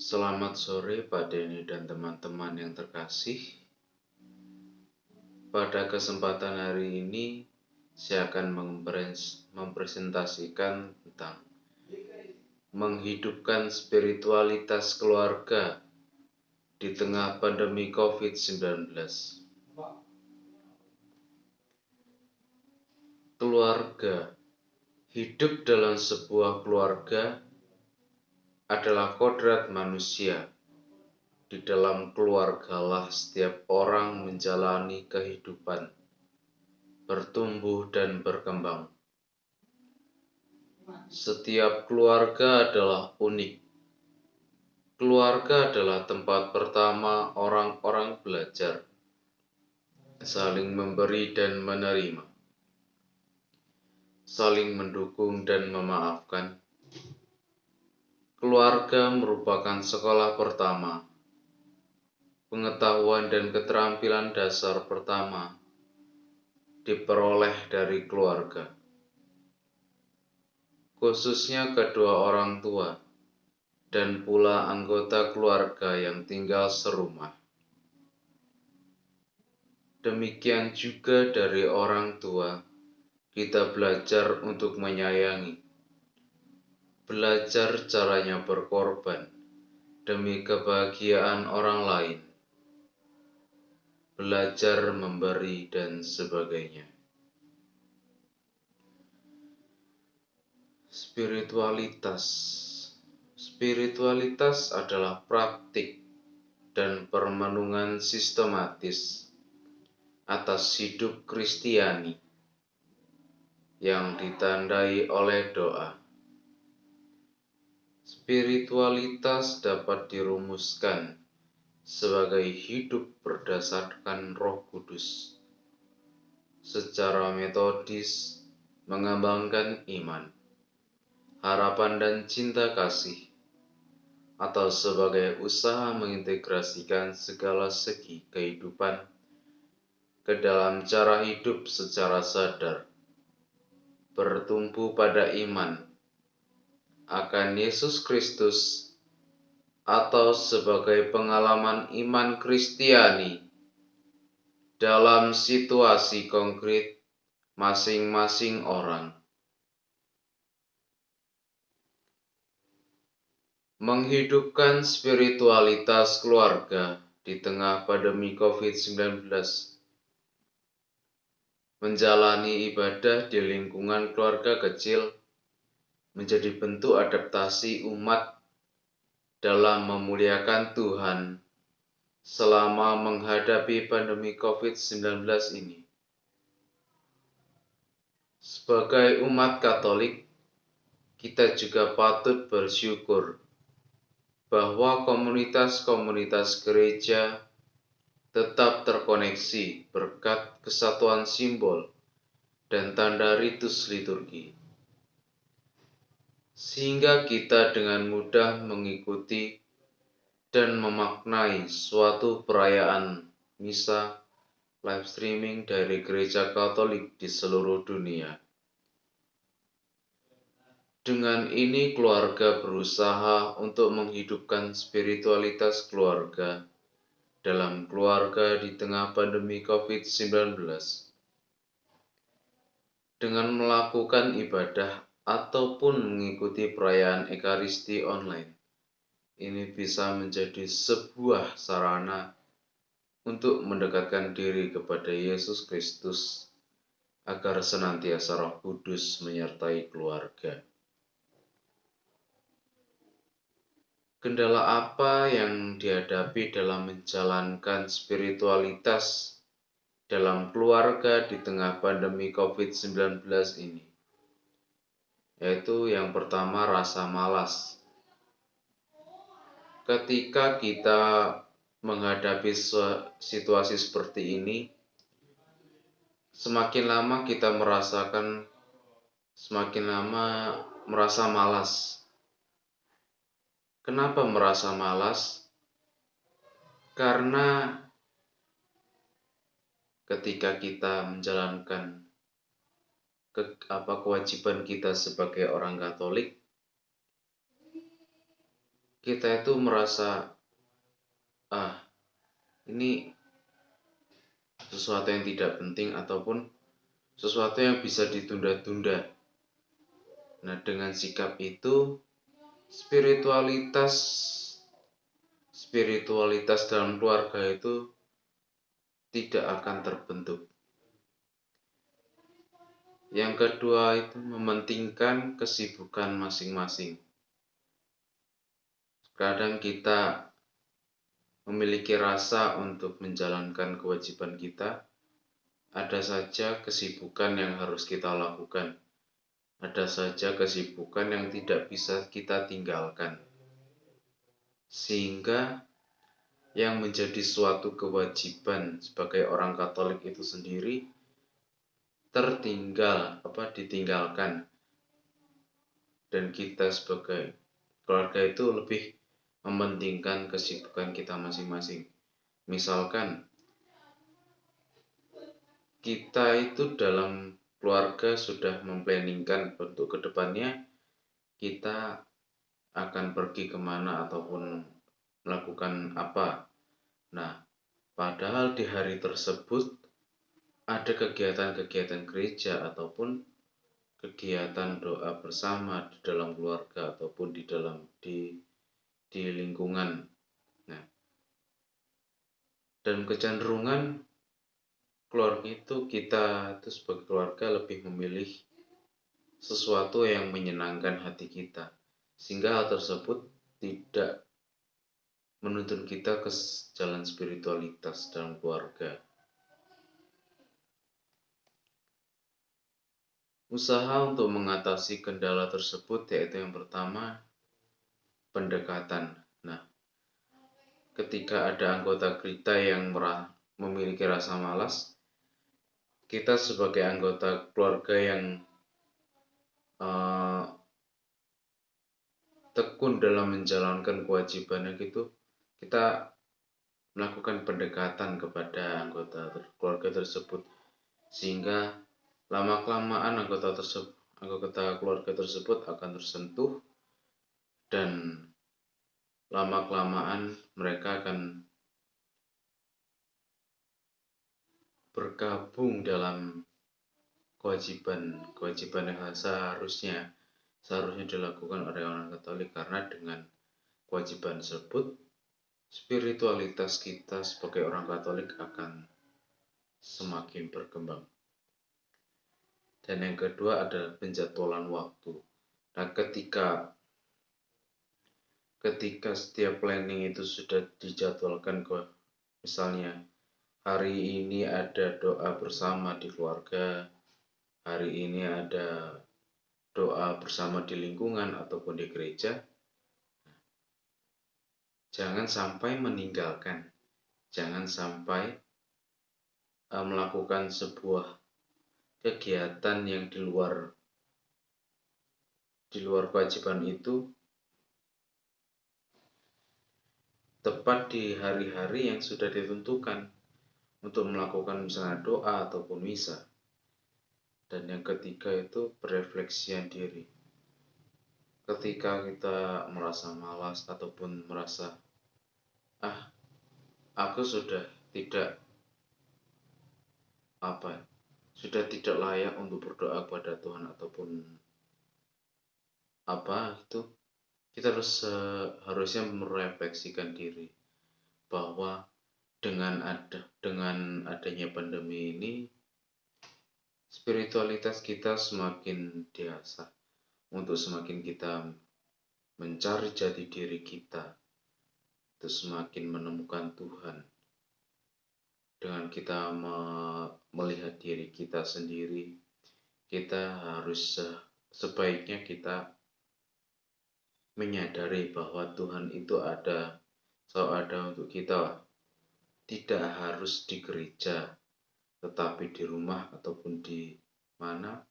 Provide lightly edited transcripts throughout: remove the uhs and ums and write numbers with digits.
Selamat sore Pak Denny dan teman-teman yang terkasih. Pada kesempatan hari ini, saya akan mempresentasikan tentang menghidupkan spiritualitas keluarga di tengah pandemi COVID-19. Keluarga, hidup dalam sebuah keluarga adalah kodrat manusia. Di dalam keluargalah setiap orang menjalani kehidupan, bertumbuh dan berkembang. Setiap keluarga adalah unik. Keluarga adalah tempat pertama orang-orang belajar, saling memberi dan menerima, saling mendukung dan memaafkan. Keluarga merupakan sekolah pertama, pengetahuan dan keterampilan dasar pertama diperoleh dari keluarga, khususnya kedua orang tua dan pula anggota keluarga yang tinggal serumah. Demikian juga dari orang tua, kita belajar untuk menyayangi, belajar caranya berkorban demi kebahagiaan orang lain, belajar memberi dan sebagainya. Spiritualitas adalah praktik dan permenungan sistematis atas hidup Kristiani yang ditandai oleh doa. Spiritualitas dapat dirumuskan sebagai hidup berdasarkan Roh Kudus, secara metodis mengembangkan iman, harapan dan cinta kasih, atau sebagai usaha mengintegrasikan segala segi kehidupan ke dalam cara hidup secara sadar, bertumpu pada iman akan Yesus Kristus, atau sebagai pengalaman iman Kristiani dalam situasi konkret masing-masing orang. Menghidupkan spiritualitas keluarga di tengah pandemi COVID-19. Menjalani ibadah di lingkungan keluarga kecil menjadi bentuk adaptasi umat dalam memuliakan Tuhan selama menghadapi pandemi COVID-19 ini. Sebagai umat Katolik, kita juga patut bersyukur bahwa komunitas-komunitas gereja tetap terkoneksi berkat kesatuan simbol dan tanda ritus liturgi, sehingga kita dengan mudah mengikuti dan memaknai suatu perayaan misa live streaming dari gereja Katolik di seluruh dunia. Dengan ini keluarga berusaha untuk menghidupkan spiritualitas keluarga dalam keluarga di tengah pandemi COVID-19 dengan melakukan ibadah ataupun mengikuti perayaan Ekaristi online. Ini bisa menjadi sebuah sarana untuk mendekatkan diri kepada Yesus Kristus agar senantiasa Roh Kudus menyertai keluarga. Kendala apa yang dihadapi dalam menjalankan spiritualitas dalam keluarga di tengah pandemi COVID-19 ini? Yaitu yang pertama, rasa malas. Ketika kita menghadapi situasi seperti ini, semakin lama kita merasa malas. Kenapa merasa malas? Karena ketika kita menjalankan kewajiban kita sebagai orang Katolik, kita itu merasa, ini sesuatu yang tidak penting ataupun sesuatu yang bisa ditunda-tunda. Nah, dengan sikap itu spiritualitas dalam keluarga itu tidak akan terbentuk. Yang kedua itu mementingkan kesibukan masing-masing. Kadang kita memiliki rasa untuk menjalankan kewajiban kita, ada saja kesibukan yang harus kita lakukan. Ada saja kesibukan yang tidak bisa kita tinggalkan. Sehingga yang menjadi suatu kewajiban sebagai orang Katolik itu sendiri ditinggalkan. Dan kita sebagai keluarga itu lebih mementingkan kesibukan kita masing-masing. Misalkan kita itu dalam keluarga sudah memplanningkan untuk kedepannya kita akan pergi kemana ataupun melakukan apa. Nah, padahal di hari tersebut ada kegiatan-kegiatan gereja ataupun kegiatan doa bersama di dalam keluarga ataupun di lingkungan. Nah, dan kecenderungan keluarga itu kita itu sebagai keluarga lebih memilih sesuatu yang menyenangkan hati kita, sehingga hal tersebut tidak menuntun kita ke jalan spiritualitas dalam keluarga. Usaha untuk mengatasi kendala tersebut yaitu yang pertama, pendekatan. Nah, ketika ada anggota kita yang memiliki rasa malas, kita sebagai anggota keluarga yang tekun dalam menjalankan kewajibannya gitu, kita melakukan pendekatan kepada anggota keluarga tersebut, sehingga lama-kelamaan anggota keluarga tersebut akan tersentuh dan lama-kelamaan mereka akan bergabung dalam kewajiban yang seharusnya dilakukan oleh orang Katolik, karena dengan kewajiban tersebut spiritualitas kita sebagai orang Katolik akan semakin berkembang. Dan yang kedua adalah penjadwalan waktu. Nah, ketika setiap planning itu sudah dijadwalkan, misalnya hari ini ada doa bersama di keluarga, hari ini ada doa bersama di lingkungan ataupun di gereja, jangan sampai meninggalkan, jangan sampai melakukan sebuah kegiatan yang di luar kewajiban itu tepat di hari-hari yang sudah ditentukan untuk melakukan misalnya doa ataupun misa. Dan yang ketiga itu berefleksian diri. Ketika kita merasa malas ataupun merasa aku sudah tidak layak untuk berdoa kepada Tuhan ataupun kita harusnya merefleksikan diri bahwa dengan adanya pandemi ini spiritualitas kita semakin diasah untuk semakin kita mencari jati diri kita, terus semakin menemukan Tuhan. Dengan kita melihat diri kita sendiri, kita harus sebaiknya kita menyadari bahwa Tuhan itu selalu ada untuk kita, tidak harus di gereja, tetapi di rumah ataupun di mana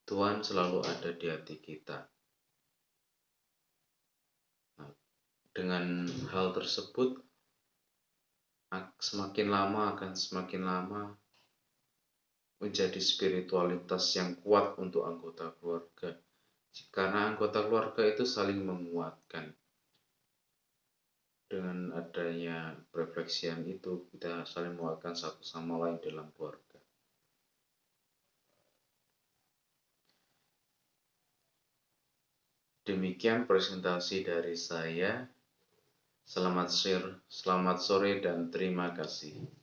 Tuhan selalu ada di hati kita. Nah, dengan hal tersebut semakin lama menjadi spiritualitas yang kuat untuk anggota keluarga, karena anggota keluarga itu saling menguatkan. dengan adanya refleksian itu kita saling menguatkan satu sama lain dalam keluarga. Demikian presentasi dari saya. Selamat sore dan terima kasih.